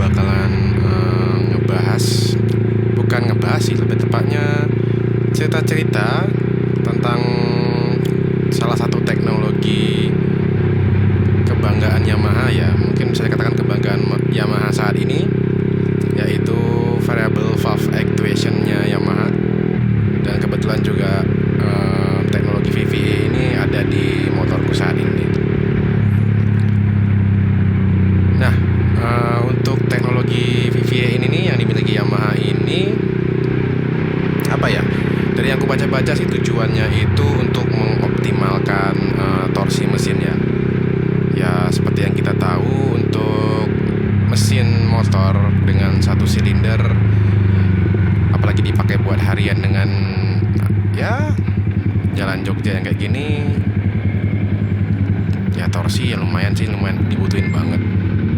bakalan bukan ngebahas sih, lebih tepatnya cerita-cerita tentang salah satu teknologi kebanggaan Yamaha ya. Mungkin bisa dikatakan kebanggaan Yamaha saat ini, yaitu variable valve actuation-nya Yamaha. Dan kebetulan juga teknologi VVA ini ada di motorku saat ini. Nah, untuk teknologi VVA ini nih yang dimiliki Yamaha ini, apa ya? Dari yang aku baca-baca sih tujuannya itu untuk mengoptimalkan torsi mesin ya. Ya seperti yang kita tahu, untuk mesin motor dengan satu silinder, apalagi dipakai buat harian dengan ya jalan Jogja yang kayak gini, ya torsi ya lumayan dibutuhin banget.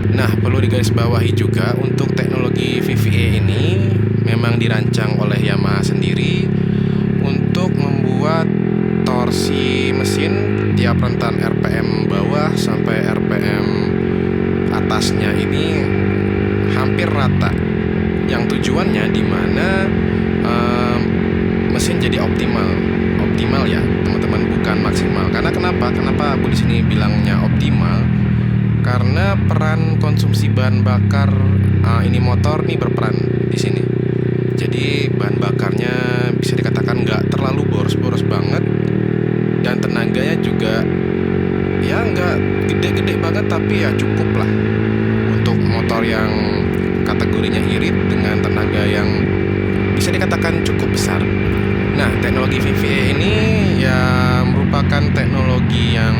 Nah, perlu digarisbawahi juga untuk teknologi VVA ini memang dirancang oleh Yamaha sendiri untuk membuat torsi mesin tiap rentan RPM bawah sampai RPM atasnya ini hampir rata. Yang tujuannya di mana mesin jadi optimal ya teman-teman, bukan maksimal. Karena kenapa aku di sini bilangnya optimal? Karena peran konsumsi bahan bakar ini motor nih berperan di sini. Jadi bahan bakarnya bisa dikatakan nggak terlalu boros-boros banget, dan tenaganya juga ya nggak gede-gede banget, tapi ya cukup lah untuk motor yang kategorinya irit dengan tenaga yang bisa dikatakan cukup besar. Nah, teknologi VVA ini ya merupakan teknologi yang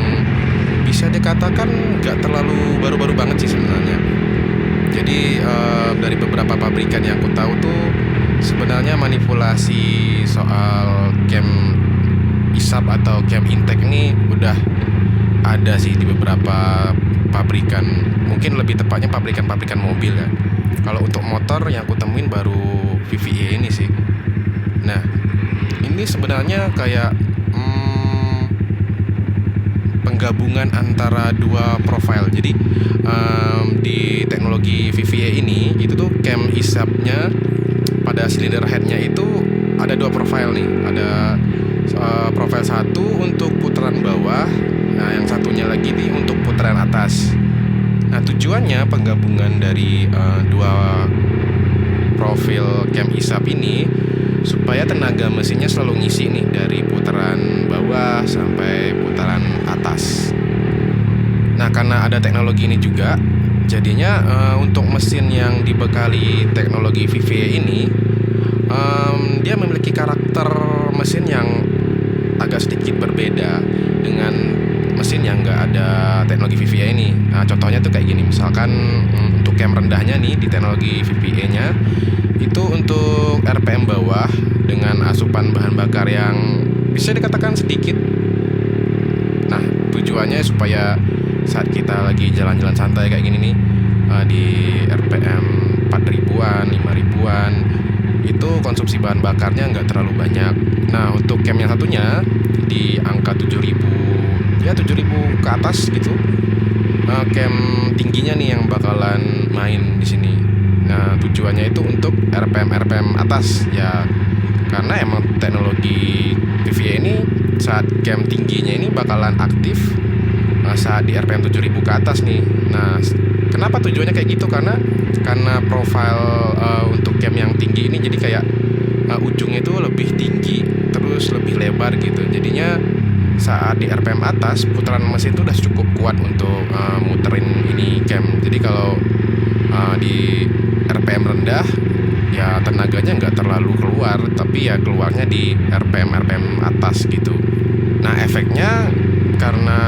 bisa dikatakan nggak terlalu baru-baru banget sih sebenarnya. Jadi dari beberapa pabrikan yang aku tahu tuh sebenarnya manipulasi soal cam isap atau cam intake ini udah ada sih di beberapa pabrikan. Mungkin lebih tepatnya pabrikan mobil ya. Kalau untuk motor yang aku temuin baru VVA ini sih. Nah, ini sebenarnya kayak penggabungan antara dua profil. Jadi di teknologi VVA ini itu tuh cam isapnya pada silinder headnya itu ada dua profil nih. Ada profil satu untuk putaran bawah, nah yang satunya lagi nih untuk putaran atas. Nah, tujuannya penggabungan dari dua profil cam isap ini supaya tenaga mesinnya selalu ngisi nih dari putaran bawah sampai putaran atas. Nah, karena ada teknologi ini juga, jadinya untuk mesin yang dibekali teknologi VVA ini dia memiliki karakter mesin yang agak sedikit berbeda dengan mesin yang nggak ada teknologi VVA ini. Nah, contohnya tuh kayak gini, misalkan untuk cam rendahnya nih di teknologi VVA-nya itu untuk RPM bawah dengan asupan bahan bakar yang bisa dikatakan sedikit. Nah, tujuannya supaya saat kita lagi jalan-jalan santai kayak gini nih di RPM 4.000-an, 5.000-an, itu konsumsi bahan bakarnya nggak terlalu banyak. Nah, untuk cam yang satunya di angka 7.000, ya 7.000 ke atas gitu. Cam tingginya nih yang bakalan main di sini. Nah, tujuannya itu untuk RPM atas ya, karena emang teknologi VVA ini saat cam tingginya ini bakalan aktif saat di RPM 7.000 ke atas nih. Nah, kenapa tujuannya kayak gitu? Karena profil untuk cam yang tinggi ini jadi kayak ujungnya itu lebih tinggi terus lebih lebar gitu. Jadinya saat di RPM atas putaran mesin itu udah cukup kuat untuk muterin ini cam. Jadi kalau di RPM rendah ya tenaganya nggak terlalu keluar, tapi ya keluarnya di RPM atas gitu. Nah, efeknya karena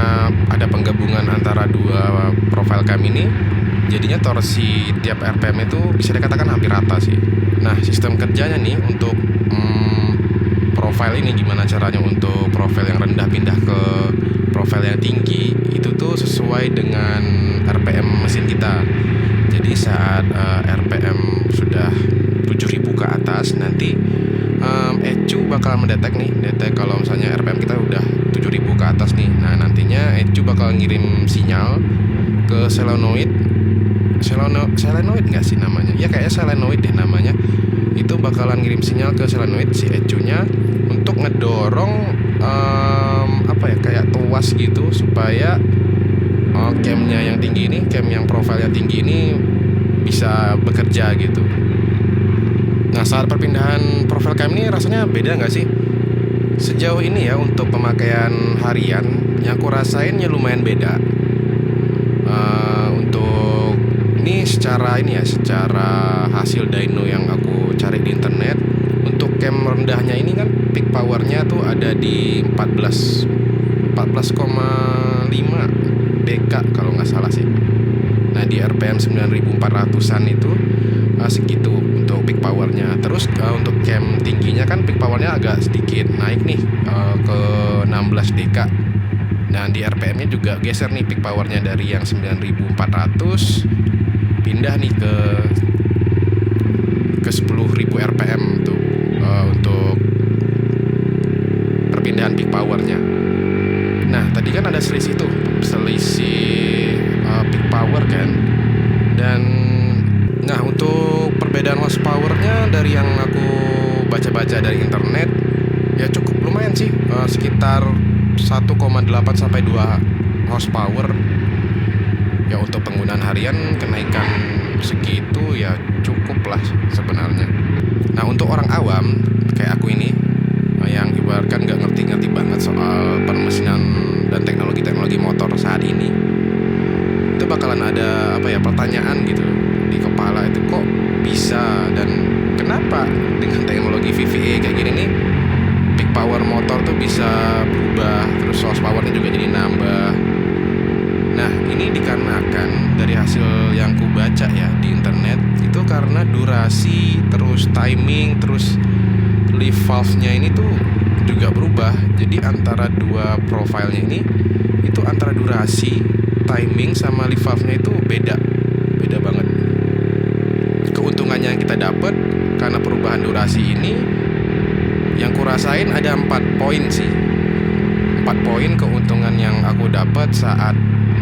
ada penggabungan antara dua profil cam ini, jadinya torsi tiap RPM itu bisa dikatakan hampir rata sih. Nah, sistem kerjanya nih untuk profil ini gimana caranya untuk profil yang rendah pindah ke profil yang tinggi, itu tuh sesuai dengan RPM mesin kita. Jadi saat RPM sudah 7.000 ke atas, nanti ECU bakal mendetek kalau misalnya RPM kita udah 7.000 ke atas nih. Nah, nantinya ECU bakal ngirim sinyal ke solenoid solenoid nggak sih namanya? Ya kayaknya solenoid deh namanya. Itu bakalan ngirim sinyal ke solenoid si ECU-nya untuk ngedorong kayak tuas gitu supaya camnya yang tinggi ini, cam yang profilnya tinggi ini bisa bekerja gitu. Nah, saat perpindahan profil cam ini rasanya beda nggak sih? Sejauh ini ya untuk pemakaian harian yang aku rasain ya lumayan beda. Untuk ini secara hasil dyno yang aku cari di internet, untuk cam rendahnya ini kan peak powernya tuh ada di 14,5 dk kalau nggak salah sih. Nah di RPM 9400an itu segitu untuk peak powernya. Terus untuk cam tingginya kan peak powernya agak sedikit naik nih ke 16 dk. Nah di RPM nya juga geser nih peak powernya dari yang 9400 pindah nih ke 10.000 RPM tuh untuk perpindahan peak powernya. Nah tadi kan ada selisih peak power kan. Dan nah untuk perbedaan horsepowernya dari yang aku baca-baca dari internet ya cukup lumayan sih, sekitar 1,8 sampai 2 horsepower. Ya untuk penggunaan harian kenaikan segitu ya cukup lah sebenarnya. Nah untuk orang awam kayak aku ini yang ibaratkan nggak ngerti-ngerti banget soal permesinan dan teknologi motor saat ini, itu bakalan ada pertanyaan gitu di kepala, itu kok bisa dan kenapa dengan teknologi VVA kayak gini nih peak power motor tuh bisa berubah, terus horsepowernya juga jadi nambah. Nah ini dikarenakan dari hasil yang ku baca ya di internet, itu karena durasi, terus timing, terus leaf valve-nya ini tuh juga berubah. Jadi antara dua profilnya ini itu antara durasi, timing sama leaf valve-nya itu beda banget. Keuntungannya yang kita dapat karena perubahan durasi ini yang kurasain ada 4 poin sih. 4 poin keuntungan yang aku dapat saat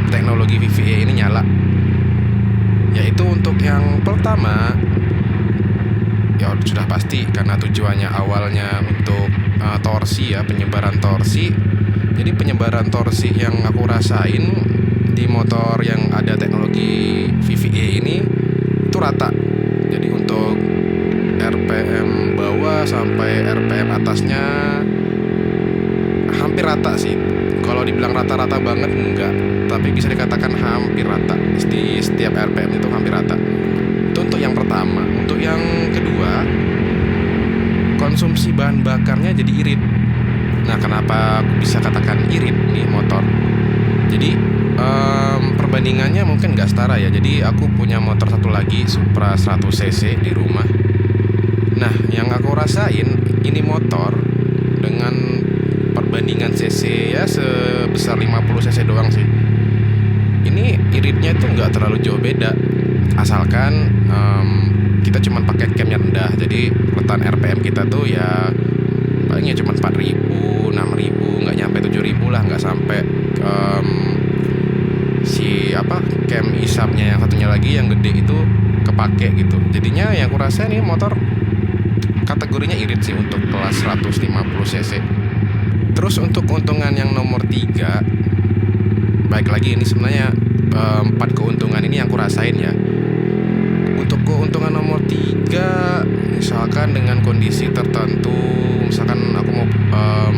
teknologi VVA ini nyala. Yaitu untuk yang pertama, ya sudah pasti karena tujuannya awalnya untuk torsi ya, penyebaran torsi. Jadi penyebaran torsi yang aku rasain di motor yang ada teknologi VVA ini itu rata. Jadi untuk RPM bawah sampai RPM atasnya hampir rata sih. Kalau dibilang rata-rata banget enggak, tapi bisa dikatakan hampir rata. Di setiap RPM itu hampir rata. Itu untuk yang pertama. Untuk yang kedua, konsumsi bahan bakarnya jadi irit. Nah kenapa aku bisa katakan irit nih motor? Jadi perbandingannya mungkin nggak setara ya. Jadi aku punya motor satu lagi Supra 100cc di rumah. Nah yang aku rasain ini motor dengan perbandingan cc ya sebesar 50 cc doang sih. Ini iritnya itu nggak terlalu jauh beda, asalkan kita cuma pakai cam yang rendah. Jadi letan RPM kita tuh ya palingnya cuma 4.000, 6.000, nggak nyampe 7.000 lah, nggak sampai cam isapnya yang satunya lagi yang gede itu kepake gitu. Jadinya yang aku rasa nih motor kategorinya irit sih untuk kelas 150 cc. Terus untuk keuntungan yang nomor 3, baik lagi ini sebenarnya 4 keuntungan ini yang aku rasain ya. Untuk keuntungan nomor 3, misalkan dengan kondisi tertentu, misalkan aku mau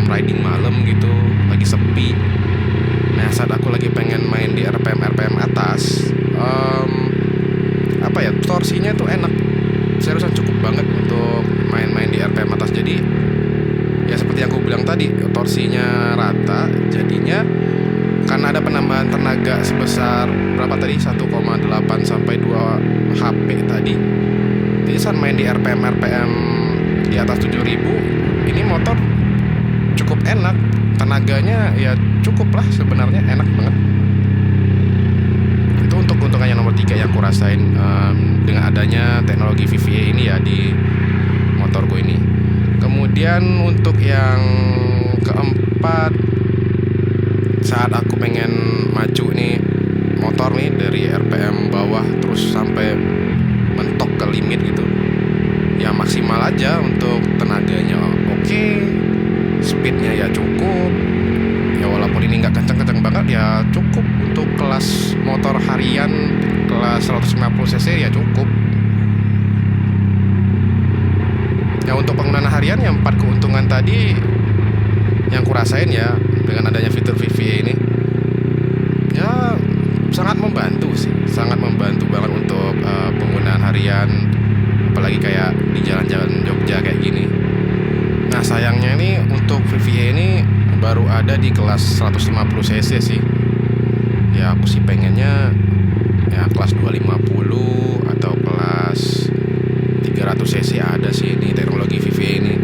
riding malam gitu, lagi sepi. Nah saat aku lagi pengen main di RPM atas, torsinya tuh enak, seriusan cukup banget untuk main-main di RPM atas. Jadi ya seperti yang aku bilang tadi, torsinya rata, jadinya karena ada penambahan tenaga sebesar berapa tadi, 1,8 sampai 2 HP tadi. Jadi saat main di RPM di atas 7.000, ini motor cukup enak, tenaganya ya cukup lah sebenarnya, enak banget. Itu untuk keuntungannya nomor 3 yang aku rasain dengan adanya teknologi VVA ini ya di motorku ini. Kemudian untuk yang keempat, saat aku pengen maju nih motor nih dari RPM bawah terus sampai mentok ke limit gitu. Ya maksimal aja untuk tenaganya oke, speednya ya cukup. Ya walaupun ini nggak kenceng-kenceng banget ya cukup untuk kelas motor harian kelas 150 cc ya cukup. Ya untuk penggunaan harian yang 4 keuntungan tadi yang kurasain ya dengan adanya fitur VVA ini ya sangat membantu sih, sangat membantu banget untuk penggunaan harian, apalagi kayak di jalan-jalan Jogja kayak gini. Nah sayangnya ini untuk VVA ini baru ada di kelas 150 cc sih. Ya aku sih pengennya ya kelas 250 atau kelas 300 cc ada sih ini teknologi VVA ini.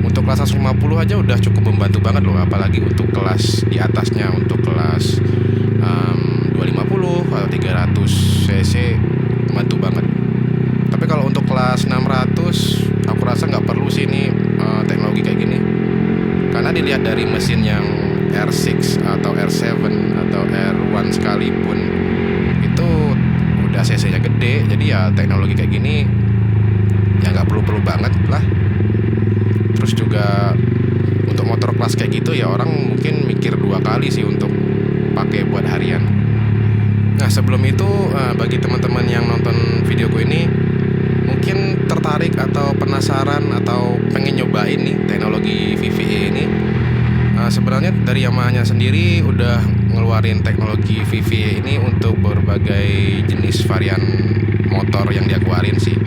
Untuk kelas 150 aja udah cukup membantu banget loh, apalagi untuk kelas di atasnya, untuk kelas 250 atau 300 cc membantu banget. Tapi kalau untuk kelas 600 aku rasa nggak perlu sih ini teknologi kayak gini, karena dilihat dari mesin yang R6 atau R7 atau R1 sekalipun itu udah cc nya gede, jadi ya teknologi kayak gini ya nggak perlu banget lah. Terus juga untuk motor kelas kayak gitu ya orang mungkin mikir 2 kali sih untuk pakai buat harian. Nah sebelum itu bagi teman-teman yang nonton videoku ini mungkin tertarik atau penasaran atau pengen nyobain nih teknologi VVA ini, sebenarnya dari Yamaha-nya sendiri udah ngeluarin teknologi VVA ini untuk berbagai jenis varian motor yang dia keluarin sih.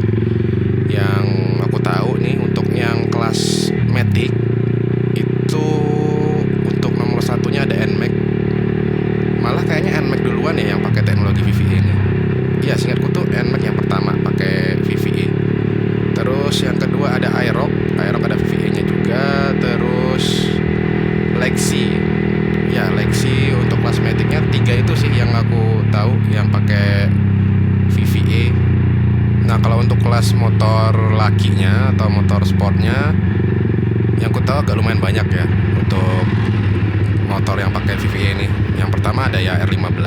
Yang aku tahu nih untuk yang kelas Matic itu untuk nomor satunya ada NMAX. Malah kayaknya NMAX duluan ya yang pakai teknologi VVA ini. Iya seingatku tuh NMAX yang pertama pakai VVA. Terus yang kedua ada Aerox ada VVA nya juga. Terus Lexi, ya Lexi untuk kelas Matic-nya 3 itu sih yang aku tahu yang pakai VVA. Nah kalau untuk kelas motor lakinya atau motor sportnya yang aku tahu agak lumayan banyak ya untuk motor yang pakai VVA ini. Yang pertama ada ya R15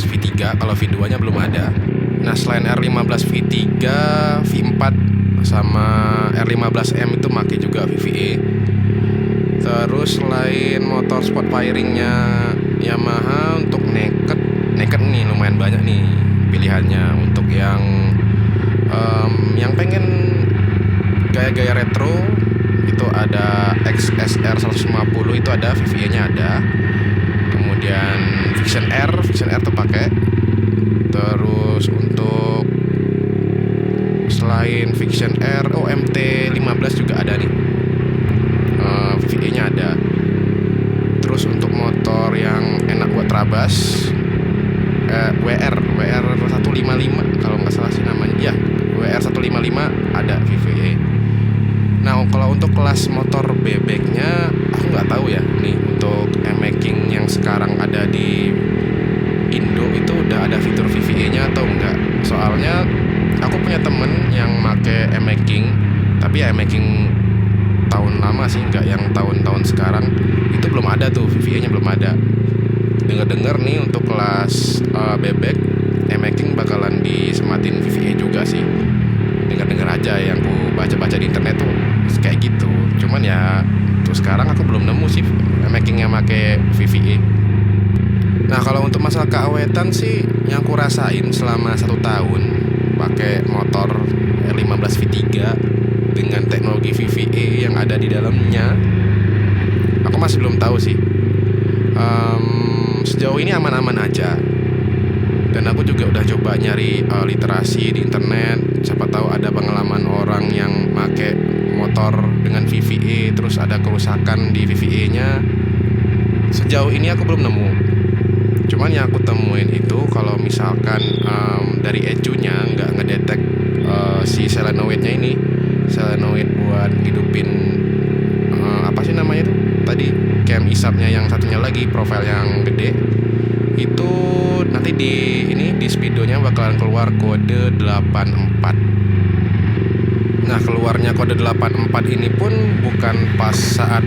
V3, kalau V2 nya belum ada. Nah selain R15 V3, V4 sama R15M itu pakai juga VVA. Terus selain motor sport firingnya Yamaha untuk naked nih lumayan banyak nih pilihannya. Untuk yang pengen gaya-gaya retro itu ada XSR 150 itu ada VVA nya ada. Kemudian Vision R tuh pakai. Terus untuk selain Vision R MT15 juga ada nih, VVA nya ada. Terus untuk motor yang enak buat trabas WR 155 kalau nggak salah sih namanya ya, WR 155 ada VVA. Nah kalau untuk kelas motor bebeknya aku nggak tahu ya nih untuk e-making yang sekarang ada di Indo itu udah ada fitur VVA nya atau enggak. Soalnya aku punya temen yang make e-making, tapi ya e-making tahun lama sih, nggak yang tahun-tahun sekarang. Itu belum ada tuh VVA nya, belum ada. Dengar-dengar nih untuk kelas bebek e-making bakalan disematin VVA juga sih. Dengar-dengar aja yang aku baca-baca di internet tuh kayak gitu. Cuman ya tuh sekarang aku belum nemu sih e-making yang make VVA. Nah kalau untuk masalah keawetan sih yang aku rasain selama 1 tahun pakai motor R15 V3 dengan teknologi VVA yang ada di dalamnya, aku masih belum tahu sih. Sejauh ini aman-aman aja. Dan aku juga udah coba nyari literasi di internet, siapa tahu ada pengalaman orang yang make motor dengan VVA terus ada kerusakan di VVA nya. Sejauh ini aku belum nemu. Cuman yang aku temuin itu kalau misalkan dari ECU-nya nggak ngedetek si solenoid-nya ini, solenoid buat hidupin apa sih namanya itu tadi, cam isapnya yang satunya lagi profile yang gede itu, nanti di speedonya bakalan keluar kode 84. Nah keluarnya kode 84 ini pun bukan pas saat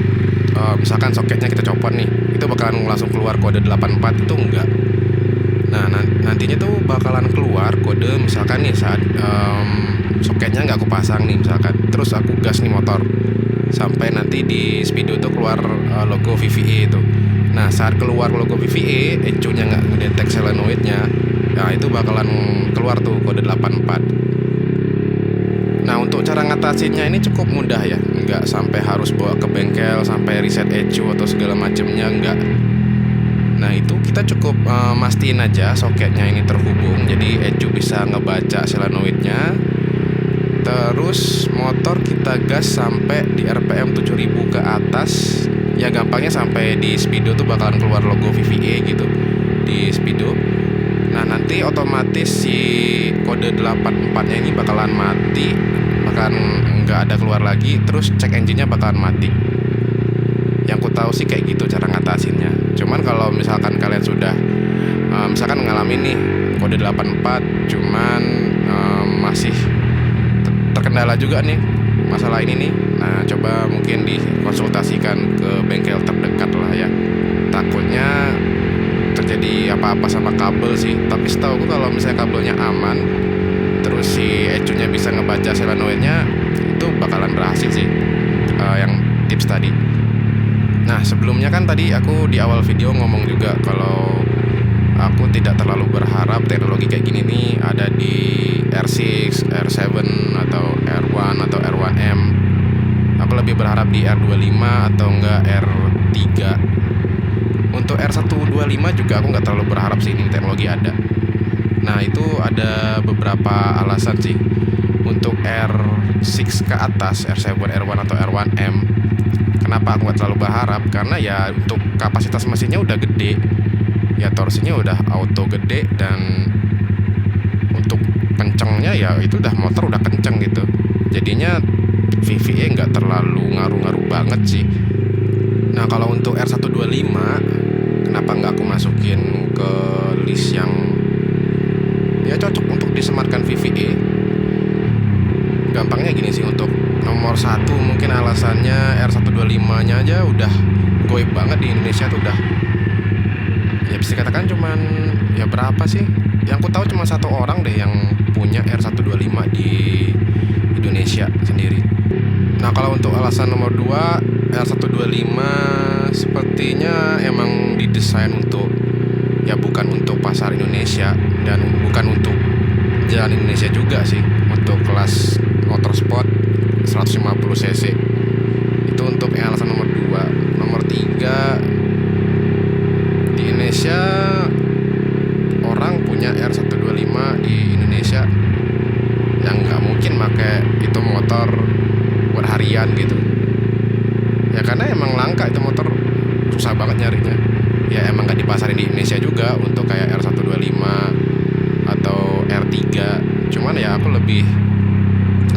misalkan soketnya kita copot nih, itu bakalan langsung keluar kode 84 itu enggak. Nah, nantinya tuh bakalan keluar kode misalkan nih saat soketnya nggak aku pasang nih misalkan, terus aku gas nih motor sampai nanti di speedo tuh keluar logo VVA itu. Nah, saat keluar logo VVA, ECU-nya nggak ngedetek solenoidnya, nah itu bakalan keluar tuh kode 84. Nah, untuk cara ngatasinnya ini cukup mudah ya, nggak sampai harus bawa ke bengkel sampai reset ECU atau segala macamnya, nggak. Nah, itu kita cukup mastiin aja soketnya ini terhubung, jadi ECU bisa ngebaca solenoidnya. Terus motor kita gas sampai di RPM 7000 ke atas. Ya gampangnya sampai di speedo tuh bakalan keluar logo VVA gitu di speedo. Nah, nanti otomatis si kode 84-nya ini bakalan mati, bakalan nggak ada keluar lagi. Terus cek engine-nya bakalan mati. Yang ku tahu sih kayak gitu cara ngatasinnya. Cuman kalau misalkan kalian sudah misalkan ngalamin nih kode 84 cuman masih terkendala juga nih masalah ini nih, nah coba mungkin dikonsultasikan ke bengkel terdekat lah ya. Takutnya terjadi apa-apa sama kabel sih. Tapi setahu aku kalau misalnya kabelnya aman, terus si ECU-nya bisa ngebaca solenoidnya, itu bakalan berhasil sih yang tips tadi. Nah, sebelumnya kan tadi aku di awal video ngomong juga kalau aku tidak terlalu berharap teknologi kayak gini nih ada di R6, R7 atau R1 atau R1M. Aku lebih berharap di R25 atau enggak R3. Untuk R125 juga aku nggak terlalu berharap sih ini teknologi ada. Nah, itu ada beberapa alasan sih. Untuk R6 ke atas, R7, R1 atau R1M, kenapa aku nggak terlalu berharap? Karena ya untuk kapasitas mesinnya udah gede, ya torsinya udah auto gede, dan untuk kencengnya ya itu udah motor udah kenceng gitu. Jadinya VVA nggak terlalu ngaruh-ngaruh banget sih. Nah, kalau untuk R125, kenapa nggak aku masukin ke list yang ya cocok untuk disematkan VVA? Gampangnya gini sih, untuk nomor 1 mungkin alasannya R125 nya aja udah goib banget di Indonesia tuh, udah ya bisa dikatakan cuman ya berapa sih, yang aku tahu cuma 1 orang deh yang punya R125 di Indonesia sendiri. Nah, kalau untuk alasan nomor 2, R125 sepertinya emang didesain untuk ya bukan untuk pasar Indonesia dan bukan untuk jalan Indonesia juga sih. Untuk kelas motorsport 150 cc itu untuk alasan nomor 2. Nomor 3, di Indonesia orang punya R125 di Indonesia yang nggak mungkin pakai itu motor buat harian gitu ya, karena emang langka itu motor, susah banget nyarinya. Ya emang nggak dipasarin di Indonesia juga untuk kayak R125 atau R3. Cuman ya aku lebih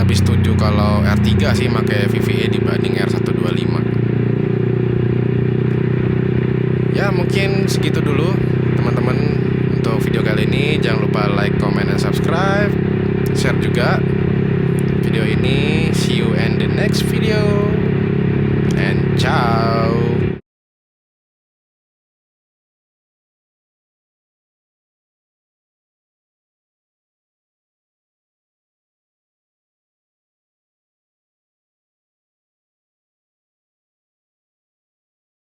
setuju kalau R3 sih pakai VVA dibanding R125. Ya mungkin segitu dulu teman-teman untuk video kali ini. Jangan lupa like, comment, dan subscribe, share juga video ini. See you in the next video and ciao.